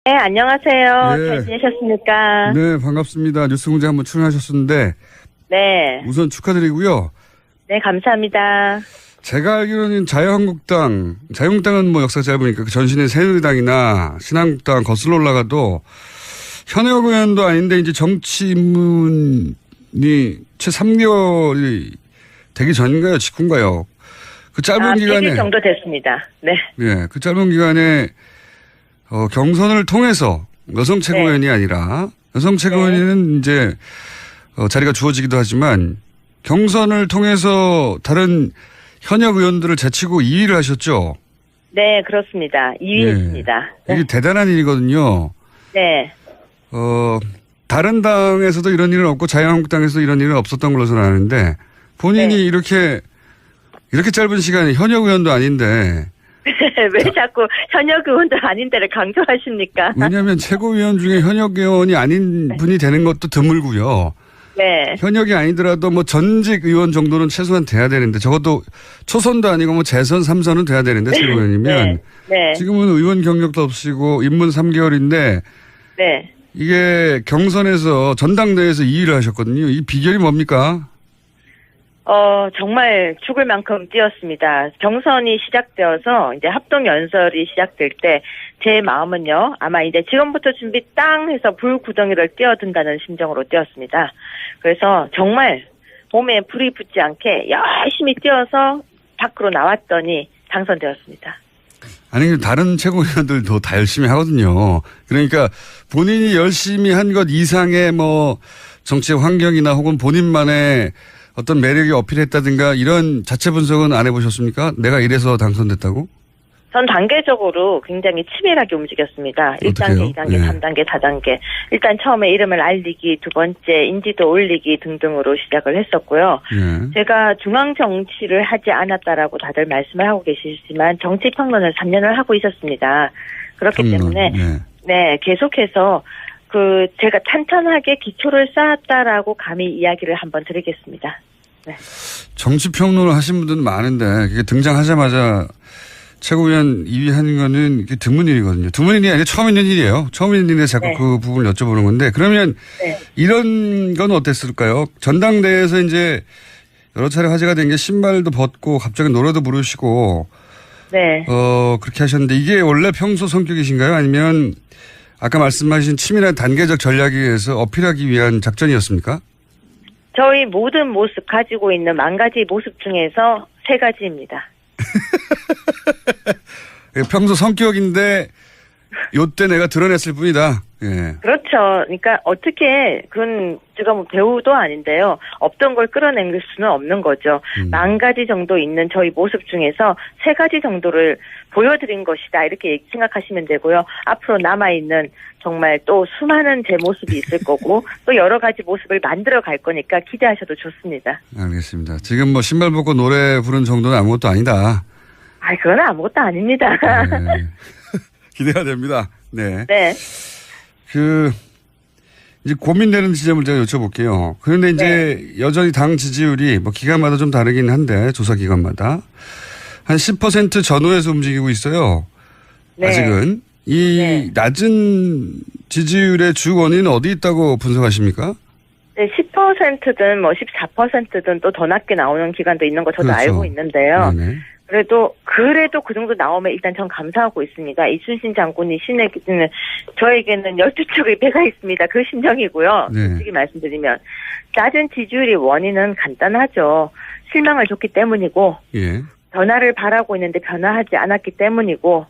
네, 안녕하세요. 네. 잘 지내셨습니까? 네, 반갑습니다. 뉴스공장 한번 출연하셨었는데. 네. 우선 축하드리고요. 네, 감사합니다. 제가 알기로는 자유한국당은 뭐 역사가 짧으니까 그 전신의 새누리당이나 신한국당 거슬러 올라가도 현역 의원도 아닌데 이제 정치 입문이 채 3개월이 되기 전인가요? 직후인가요? 그 짧은 기간에. 100일 정도 됐습니다. 네. 네, 그 짧은 기간에 경선을 통해서 여성 최고위원이 아니라 여성 최고위원은 이제 자리가 주어지기도 하지만 경선을 통해서 다른 현역 의원들을 제치고 2위를 하셨죠? 네, 그렇습니다. 2위였습니다. 네. 이게 대단한 일이거든요. 네. 다른 당에서도 이런 일은 없고 자유한국당에서도 이런 일은 없었던 걸로 저는 아는데 본인이 이렇게 짧은 시간에 현역 의원도 아닌데 왜 자꾸 현역 의원도 아닌 데를 강조하십니까? 왜냐하면 최고위원 중에 현역 의원이 아닌 분이 되는 것도 드물고요. 네. 현역이 아니더라도 뭐 전직 의원 정도는 최소한 돼야 되는데 적어도 초선도 아니고 뭐 재선 3선은 돼야 되는데 최고위원이면 네. 지금은 의원 경력도 없이고 입문 3개월인데 네. 이게 경선에서 전당대회에서 2위를 하셨거든요. 이 비결이 뭡니까? 정말 죽을 만큼 뛰었습니다. 경선이 시작되어서 이제 합동 연설이 시작될 때 제 마음은요, 아마 이제 지금부터 준비 땅 해서 불구덩이를 뛰어든다는 심정으로 뛰었습니다. 그래서 정말 몸에 불이 붙지 않게 열심히 뛰어서 밖으로 나왔더니 당선되었습니다. 아니, 다른 최고위원들도 다 열심히 하거든요. 그러니까 본인이 열심히 한 것 이상의 뭐 정치 환경이나 혹은 본인만의 어떤 매력이 어필했다든가 이런 자체 분석은 안 해보셨습니까? 내가 이래서 당선됐다고? 전 단계적으로 굉장히 치밀하게 움직였습니다. 1단계, 2단계, 3단계, 4단계. 일단 처음에 이름을 알리기, 두 번째 인지도 올리기 등등으로 시작을 했었고요. 제가 중앙 정치를 하지 않았다라고 다들 말씀을 하고 계시지만 정치 평론을 3년을 하고 있었습니다. 그렇기 때문에 네, 계속해서 제가 탄탄하게 기초를 쌓았다라고 감히 이야기를 한번 드리겠습니다. 네. 정치 평론을 하신 분들은 많은데 그게 등장하자마자 최고위원 2위 하는 거는 이게 드문 일이거든요. 드문 일이 아니라 처음 있는 일이에요. 처음 있는 일에 자꾸 그 부분을 여쭤보는 건데 그러면 이런 건 어땠을까요? 전당대회에서 이제 여러 차례 화제가 된 게 신발도 벗고 갑자기 노래도 부르시고 그렇게 하셨는데 이게 원래 평소 성격이신가요? 아니면 아까 말씀하신 치밀한 단계적 전략에 의해서 어필하기 위한 작전이었습니까? 저희 모든 모습 가지고 있는 10가지 모습 중에서 3가지입니다. 평소 성격인데 요때 내가 드러냈을 뿐이다. 예. 그렇죠. 그러니까 어떻게 그건 제가 뭐 배우도 아닌데요. 없던 걸 끌어낼 수는 없는 거죠. 10가지 정도 있는 저희 모습 중에서 3가지 정도를 보여드린 것이다. 이렇게 생각하시면 되고요. 앞으로 남아있는 정말 또 수많은 제 모습이 있을 거고 또 여러 가지 모습을 만들어 갈 거니까 기대하셔도 좋습니다. 알겠습니다. 지금 뭐 신발 벗고 노래 부른 정도는 아무것도 아니다. 그건 아무것도 아닙니다. 네. 기대가 됩니다. 네. 네. 이제 고민되는 지점을 제가 여쭤볼게요. 그런데 이제 여전히 당 지지율이 뭐 기간마다 좀 다르긴 한데 조사 기간마다 한 10% 전후에서 움직이고 있어요. 아직은. 이 낮은 지지율의 주 원인은 어디 있다고 분석하십니까? 네, 10%든 뭐 14%든 또 더 낮게 나오는 기간도 있는 거 저도 알고 있는데요. 그래도 그 정도 나오면 일단 전 감사하고 있습니다. 이순신 장군이 신에게는 저에게는 12척의 배가 있습니다. 그 심정이고요. 솔직히 말씀드리면 낮은 지지율의 원인은 간단하죠. 실망을 줬기 때문이고 변화를 바라고 있는데 변화하지 않았기 때문이고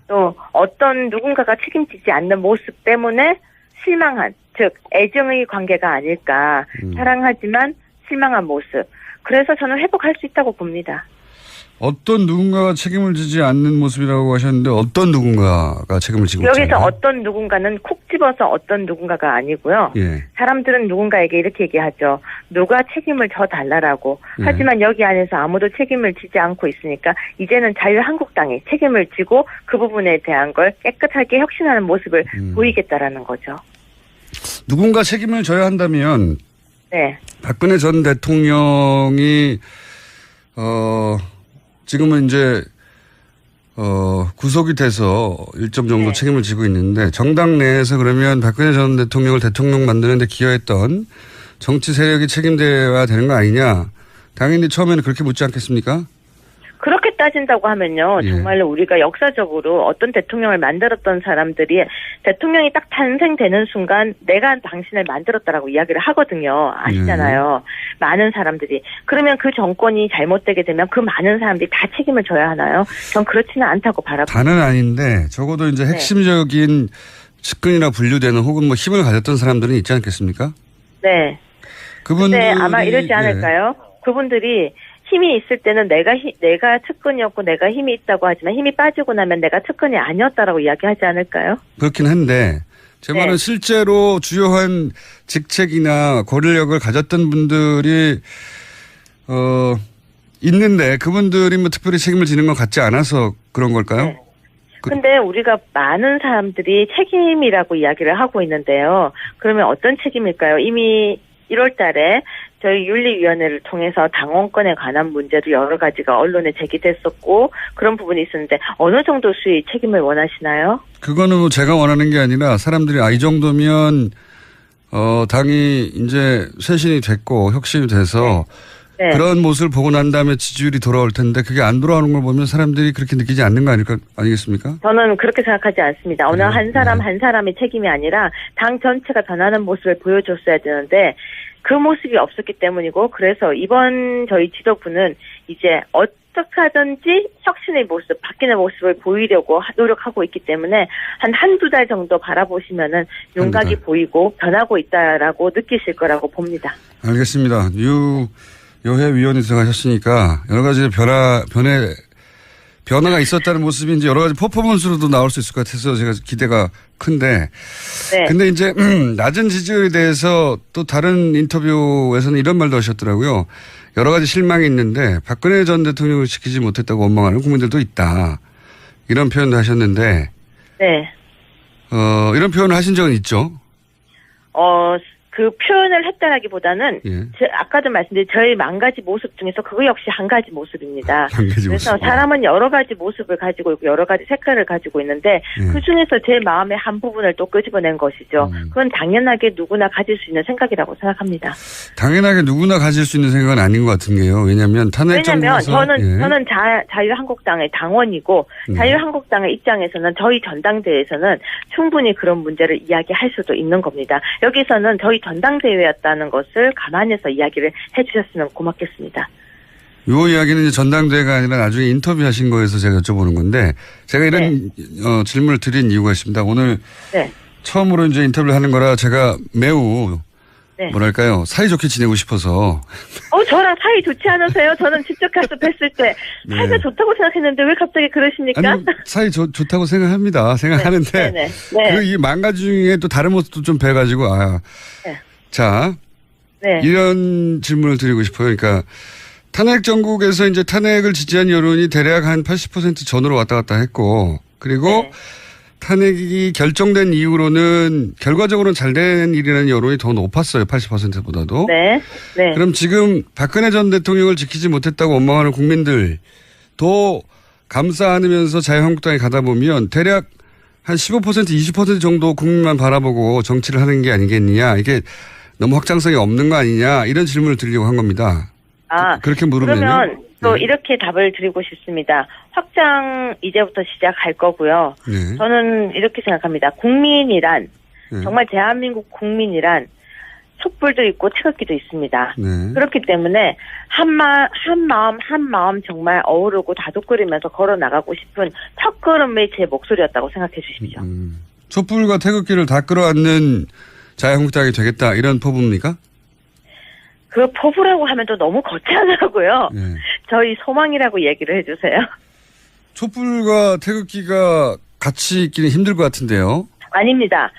또 어떤 누군가가 책임지지 않는 모습 때문에 실망한, 즉 애정의 관계가 아닐까. 사랑하지만 실망한 모습. 그래서 저는 회복할 수 있다고 봅니다. 어떤 누군가가 책임을 지지 않는 모습이라고 하셨는데 어떤 누군가가 책임을 지고 있잖아요. 여기서 어떤 누군가는 콕 집어서 어떤 누군가가 아니고요. 사람들은 누군가에게 이렇게 얘기하죠. 누가 책임을 져달라고. 하지만 여기 안에서 아무도 책임을 지지 않고 있으니까 이제는 자유한국당이 책임을 지고 그 부분에 대한 걸 깨끗하게 혁신하는 모습을 보이겠다라는 거죠. 누군가 책임을 져야 한다면 박근혜 전 대통령이 지금은 이제 구속이 돼서 일정 정도 책임을 지고 있는데 정당 내에서 그러면 박근혜 전 대통령을 대통령 만드는 데 기여했던 정치 세력이 책임져야 되는 거 아니냐. 당연히 처음에는 그렇게 묻지 않겠습니까? 그렇게 따진다고 하면요. 정말로 우리가 역사적으로 어떤 대통령을 만들었던 사람들이 대통령이 딱 탄생되는 순간 내가 당신을 만들었다라고 이야기를 하거든요. 아시잖아요. 많은 사람들이. 그러면 그 정권이 잘못되게 되면 그 많은 사람들이 다 책임을 져야 하나요? 전 그렇지는 않다고 바라봅니다. 다는 아닌데 적어도 이제 핵심적인 측근이나 분류되는 혹은 뭐 힘을 가졌던 사람들은 있지 않겠습니까? 네. 그분들이 아마 이러지 않을까요? 그분들이 힘이 있을 때는 내가 측근이었고 내가 힘이 있다고 하지만 힘이 빠지고 나면 내가 측근이 아니었다라고 이야기하지 않을까요? 그렇긴 한데 제 말은 실제로 주요한 직책이나 권력을 가졌던 분들이 있는데 그분들이 뭐 특별히 책임을 지는 것 같지 않아서 그런 걸까요? 네. 근데 우리가 많은 사람들이 책임이라고 이야기를 하고 있는데요. 그러면 어떤 책임일까요? 이미 1월 달에 저희 윤리위원회를 통해서 당원권에 관한 문제도 여러 가지가 언론에 제기됐었고 그런 부분이 있었는데 어느 정도 수의 책임을 원하시나요? 그거는 뭐 제가 원하는 게 아니라 사람들이 이 정도면 당이 이제 쇄신이 됐고 혁신이 돼서 그런 모습을 보고 난 다음에 지지율이 돌아올 텐데 그게 안 돌아오는 걸 보면 사람들이 그렇게 느끼지 않는 거 아니겠습니까? 저는 그렇게 생각하지 않습니다. 어느 한 사람 한 사람의 책임이 아니라 당 전체가 변하는 모습을 보여줬어야 되는데 그 모습이 없었기 때문이고 그래서 이번 저희 지도부는 이제 어떻게 하든지 혁신의 모습, 바뀌는 모습을 보이려고 노력하고 있기 때문에 한두 달 정도 바라보시면은 윤곽이 보이고 변하고 있다라고 느끼실 거라고 봅니다. 알겠습니다. 유효회 위원이 들어가셨으니까 여러 가지 변화가 있었다는 모습이 이제 여러 가지 퍼포먼스로도 나올 수 있을 것 같아서 제가 기대가 큰데. 근데 이제 낮은 지지율에 대해서 또 다른 인터뷰에서는 이런 말도 하셨더라고요. 여러 가지 실망이 있는데 박근혜 전 대통령을 지키지 못했다고 원망하는 국민들도 있다. 이런 표현도 하셨는데. 이런 표현을 하신 적은 있죠? 그 표현을 했다라기보다는 아까도 말씀드린 저희 만 가지 모습 중에서 그거 역시 한 가지 모습입니다. 그래서 사람은 여러 가지 모습을 가지고 있고 여러 가지 색깔을 가지고 있는데 그중에서 제 마음의 한 부분을 또 끄집어낸 것이죠. 그건 당연하게 누구나 가질 수 있는 생각이라고 생각합니다. 당연하게 누구나 가질 수 있는 생각은 아닌 것 같은 게요. 왜냐하면 저는 자유한국당의 당원이고 자유한국당의 입장에서는 저희 전당대회에서는 충분히 그런 문제를 이야기할 수도 있는 겁니다. 여기서는 저희 전당대회였다는 것을 감안해서 이야기를 해주셨으면 고맙겠습니다. 이 이야기는 이제 전당대회가 아니라 나중에 인터뷰하신 거에서 제가 여쭤보는 건데 제가 이런 질문을 드린 이유가 있습니다. 오늘 처음으로 이제 인터뷰를 하는 거라 제가 매우 뭐랄까요 사이좋게 지내고 싶어서. 저랑 사이 좋지 않으세요? 저는 직접 가서 뵀을 때 사이가 좋다고 생각했는데 왜 갑자기 그러십니까? 아니, 사이 좋다고 생각하는데 그 이 만 가지 중에 또 다른 모습도 좀 뵈가지고 이런 질문을 드리고 싶어요. 그러니까 탄핵 정국에서 이제 탄핵을 지지한 여론이 대략 한 80% 전으로 왔다 갔다 했고 그리고 탄핵이 결정된 이후로는 결과적으로는 잘 된 일이라는 여론이 더 높았어요. 80%보다도. 그럼 지금 박근혜 전 대통령을 지키지 못했다고 원망하는 국민들도 감싸 안으면서 자유한국당에 가다 보면 대략 한 15% 20% 정도 국민만 바라보고 정치를 하는 게 아니겠느냐. 이게 너무 확장성이 없는 거 아니냐. 이런 질문을 드리려고 한 겁니다. 그렇게 물으면요. 그러면 또 이렇게 답을 드리고 싶습니다. 확장 이제부터 시작할 거고요. 저는 이렇게 생각합니다. 국민이란 정말 대한민국 국민이란 촛불도 있고 태극기도 있습니다. 그렇기 때문에 한 마음 정말 어우르고 다독거리면서 걸어 나가고 싶은 첫걸음의 제 목소리였다고 생각해 주십시오. 촛불과 태극기를 다 끌어안는 자유한국당이 되겠다 이런 포부입니까? 그 포부라고 하면 또 너무 거창하고요. 저희 소망이라고 얘기를 해주세요. 촛불과 태극기가 같이 있기는 힘들 것 같은데요. 아닙니다.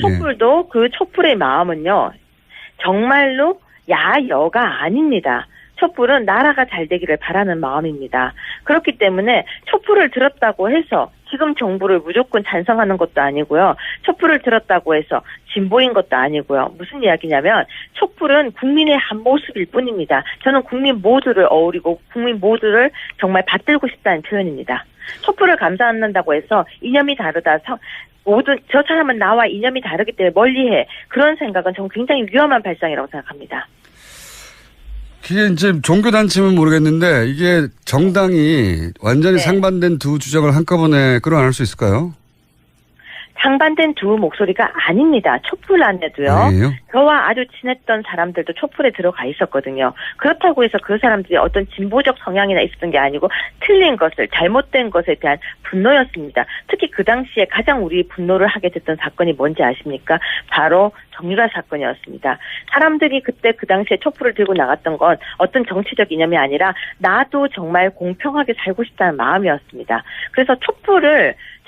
촛불도 그 촛불의 마음은요. 정말로 야여가 아닙니다. 촛불은 나라가 잘 되기를 바라는 마음입니다. 그렇기 때문에 촛불을 들었다고 해서 지금 정부를 무조건 찬성하는 것도 아니고요. 촛불을 들었다고 해서 진보인 것도 아니고요. 무슨 이야기냐면 촛불은 국민의 한 모습일 뿐입니다. 저는 국민 모두를 어우리고 국민 모두를 정말 받들고 싶다는 표현입니다. 촛불을 감사한다고 해서 이념이 다르다. 모두 저 사람은 나와 이념이 다르기 때문에 멀리해. 그런 생각은 저는 굉장히 위험한 발상이라고 생각합니다. 그게 이제 종교단체면 모르겠는데 이게 정당이 완전히 상반된 두 주장을 한꺼번에 끌어안을 수 있을까요? 상반된 두 목소리가 아닙니다. 촛불 안에도요. 아니에요? 저와 아주 친했던 사람들도 촛불에 들어가 있었거든요. 그렇다고 해서 그 사람들이 어떤 진보적 성향이나 있었던 게 아니고 틀린 것을, 잘못된 것에 대한 분노였습니다. 특히 그 당시에 가장 우리 분노를 하게 됐던 사건이 뭔지 아십니까? 바로 정유라 사건이었습니다. 사람들이 그때 그 당시에 촛불을 들고 나갔던 건 어떤 정치적 이념이 아니라 나도 정말 공평하게 살고 싶다는 마음이었습니다. 그래서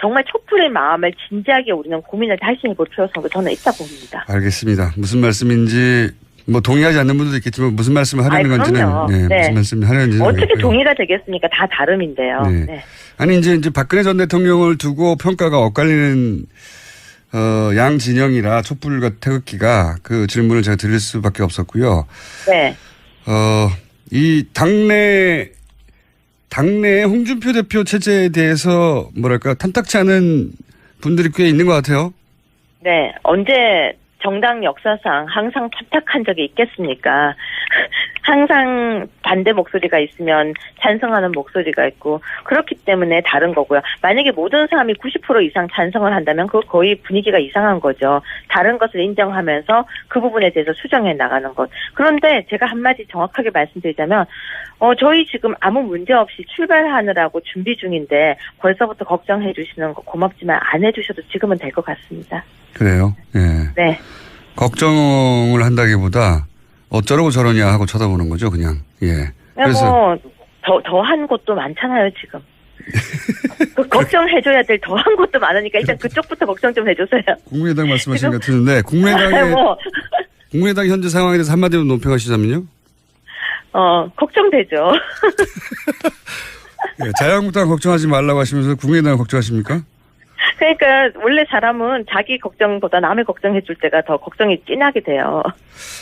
정말 촛불의 마음을 진지하게 우리는 고민을 다시 해볼 필요성도 저는 있다고 봅니다. 알겠습니다. 무슨 말씀인지 동의하지 않는 분들도 있겠지만 무슨 말씀을 하려는 건지는 무슨 말씀을 하려는지는 어떻게 알겠고요. 동의가 되겠습니까? 다 다름인데요. 네. 네. 아니 이제 박근혜 전 대통령을 두고 평가가 엇갈리는 양 진영이라 촛불과 태극기가 그 질문을 제가 드릴 수밖에 없었고요. 네. 이 당내의 홍준표 대표 체제에 대해서 탐탁치 않은 분들이 꽤 있는 것 같아요. 네. 언제 정당 역사상 항상 탐탁한 적이 있겠습니까? 항상 반대 목소리가 있으면 찬성하는 목소리가 있고 그렇기 때문에 다른 거고요. 만약에 모든 사람이 90% 이상 찬성을 한다면 그거 거의 분위기가 이상한 거죠. 다른 것을 인정하면서 그 부분에 대해서 수정해 나가는 것. 그런데 제가 한마디 정확하게 말씀드리자면 저희 지금 아무 문제 없이 출발하느라고 준비 중인데 벌써부터 걱정해 주시는 거 고맙지만 안 해주셔도 지금은 될 것 같습니다. 그래요? 예. 네. 걱정을 한다기보다 어쩌라고 저러냐 하고 쳐다보는 거죠, 그냥. 예. 그래서 더한 것도 많잖아요, 지금. 걱정해줘야 될 더한 것도 많으니까 일단 그쪽부터 걱정 좀 해주세요. 국민의당 말씀하시는 것 같은데 국민의당 현재 상황에 대해서 한마디로 논평하시자면요? 걱정되죠. 예, 자유한국당 걱정하지 말라고 하시면서 국민의당 걱정하십니까? 그러니까 원래 사람은 자기 걱정보다 남의 걱정해줄 때가 더 걱정이 진하게 돼요.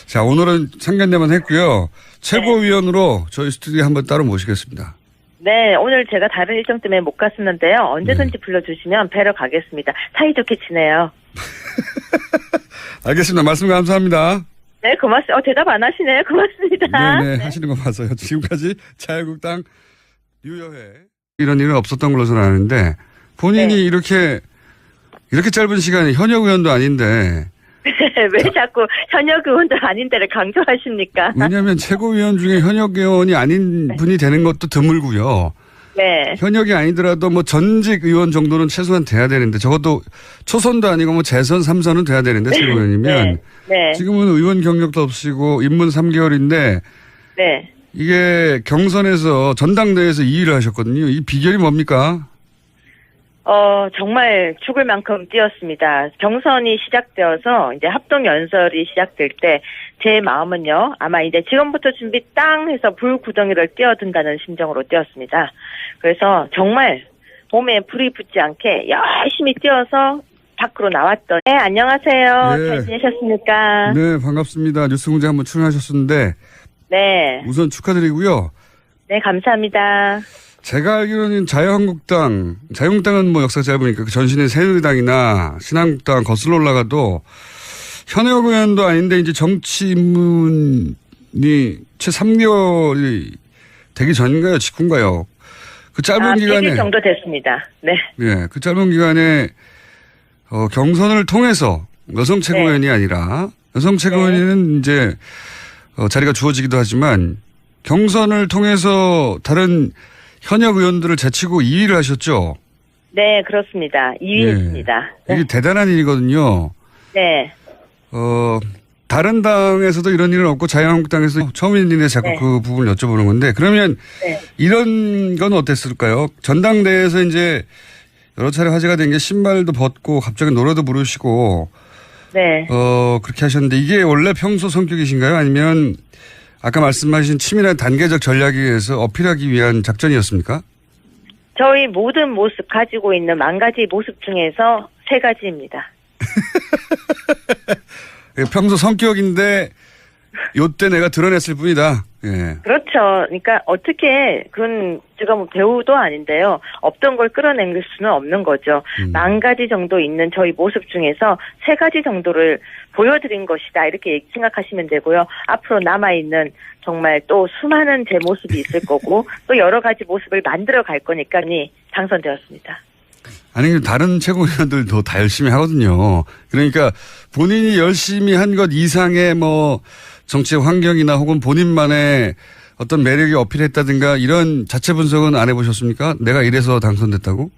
자, 오늘은 상견례만 했고요. 최고위원으로 저희 스튜디오에 한번 따로 모시겠습니다. 네, 오늘 제가 다른 일정 때문에 못 갔었는데요. 언제든지 불러주시면 뵈러 가겠습니다. 사이좋게 지내요. 알겠습니다. 말씀 감사합니다. 네, 고맙습니다. 대답 안 하시네요. 고맙습니다. 네, 하시는 거 봐서요. 지금까지 자유한국당 유여회. 이런 일은 없었던 걸로 저는 아는데 본인이 이렇게 짧은 시간에 현역 의원도 아닌데 왜 자꾸 현역 의원도 아닌데를 강조하십니까? 왜냐하면 최고위원 중에 현역 의원이 아닌 분이 되는 것도 드물고요. 네. 현역이 아니더라도 전직 의원 정도는 최소한 돼야 되는데 적어도 초선도 아니고 재선 3선은 돼야 되는데 최고위원이면 네. 지금은 의원 경력도 없이고 입문 3개월인데 네. 이게 경선에서 전당대회에서 2위를 하셨거든요. 이 비결이 뭡니까? 정말 죽을 만큼 뛰었습니다. 경선이 시작되어서 이제 합동 연설이 시작될 때 제 마음은요, 아마 이제 지금부터 준비 땅 해서 불구덩이를 뛰어든다는 심정으로 뛰었습니다. 그래서 정말 몸에 불이 붙지 않게 열심히 뛰어서 밖으로 나왔더니, 네, 안녕하세요. 네. 잘 지내셨습니까? 네, 반갑습니다. 뉴스공장 한번 출연하셨었는데. 네. 우선 축하드리고요. 네, 감사합니다. 제가 알기로는 자유한국당은 역사가 짧으니까 그 전신의 새누리당이나 신한국당 거슬러 올라가도 현역 의원도 아닌데 이제 정치 입문이 채 3개월이 되기 전인가요? 직후인가요? 그 짧은 기간에. 100일 정도 됐습니다. 네. 네. 그 짧은 기간에, 경선을 통해서 여성 최고위원이 아니라 여성 최고위원은 이제, 자리가 주어지기도 하지만 경선을 통해서 다른 현역 의원들을 제치고 2위를 하셨죠? 네, 그렇습니다. 2위였습니다. 네. 이게 대단한 일이거든요. 네. 다른 당에서도 이런 일은 없고 자유한국당에서 처음인데 자꾸 그 부분을 여쭤보는 건데 그러면 이런 건 어땠을까요? 전당대회에서 이제 여러 차례 화제가 된 게 신발도 벗고 갑자기 노래도 부르시고 그렇게 하셨는데 이게 원래 평소 성격이신가요? 아니면 아까 말씀하신 치밀한 단계적 전략에 의해서 어필하기 위한 작전이었습니까? 저희 모든 모습 가지고 있는 10가지 모습 중에서 3가지입니다. 평소 성격인데 요때 내가 드러냈을 뿐이다. 예. 그렇죠. 그러니까 어떻게 그건 제가 뭐 배우도 아닌데요. 없던 걸 끌어낼 수는 없는 거죠. 10가지 정도 있는 저희 모습 중에서 3가지 정도를 보여드린 것이다. 이렇게 생각하시면 되고요. 앞으로 남아있는 정말 또 수많은 제 모습이 있을 거고 또 여러 가지 모습을 만들어 갈 거니까니 당선되었습니다. 아니 다른 최고위원들도 다 열심히 하거든요. 그러니까 본인이 열심히 한 것 이상의 뭐 정치의 환경이나 혹은 본인만의 어떤 매력이 어필했다든가 이런 자체 분석은 안 해보셨습니까? 내가 이래서 당선됐다고?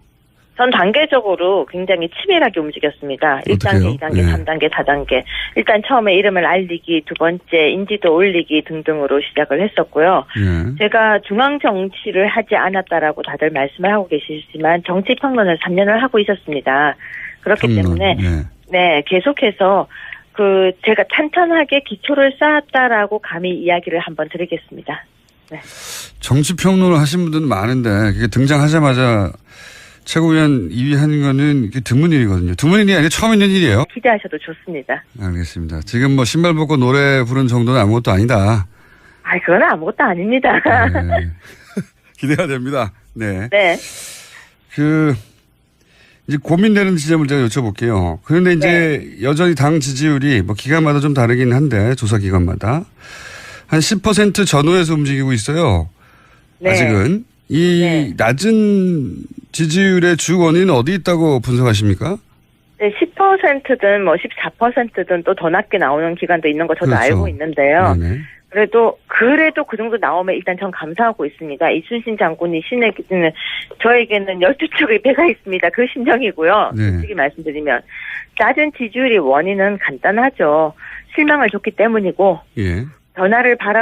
전 단계적으로 굉장히 치밀하게 움직였습니다. 1단계, 2단계, 네. 3단계, 4단계. 일단 처음에 이름을 알리기, 두 번째 인지도 올리기 등등으로 시작을 했었고요. 네. 제가 중앙 정치를 하지 않았다라고 다들 말씀을 하고 계시지만 정치평론을 3년을 하고 있었습니다. 그렇기 때문에 네, 계속해서 제가 탄탄하게 기초를 쌓았다라고 감히 이야기를 한번 드리겠습니다. 네. 정치평론을 하신 분들은 많은데 그게 등장하자마자 최고위원 2위 하는 거는 드문 일이거든요. 드문 일이 아니라 처음 있는 일이에요. 기대하셔도 좋습니다. 알겠습니다. 지금 뭐 신발 벗고 노래 부른 정도는 아무것도 아니다. 그건 아무것도 아닙니다. 네. 기대가 됩니다. 네. 네. 이제 고민되는 지점을 제가 여쭤볼게요. 그런데 이제 여전히 당 지지율이 뭐 기간마다 좀 다르긴 한데 조사 기간마다 한 10% 전후에서 움직이고 있어요. 네. 아직은. 이 낮은 지지율의 주 원인은 어디 있다고 분석하십니까? 네, 10%든 뭐 14%든 또 더 낮게 나오는 기간도 있는 거 저도 알고 있는데요. 네네. 그래도 그 정도 나오면 일단 전 감사하고 있습니다. 이순신 장군이 저에게는 12척의 배가 있습니다. 그 심정이고요. 솔직히 말씀드리면. 낮은 지지율의 원인은 간단하죠. 실망을 줬기 때문이고 변화를 바라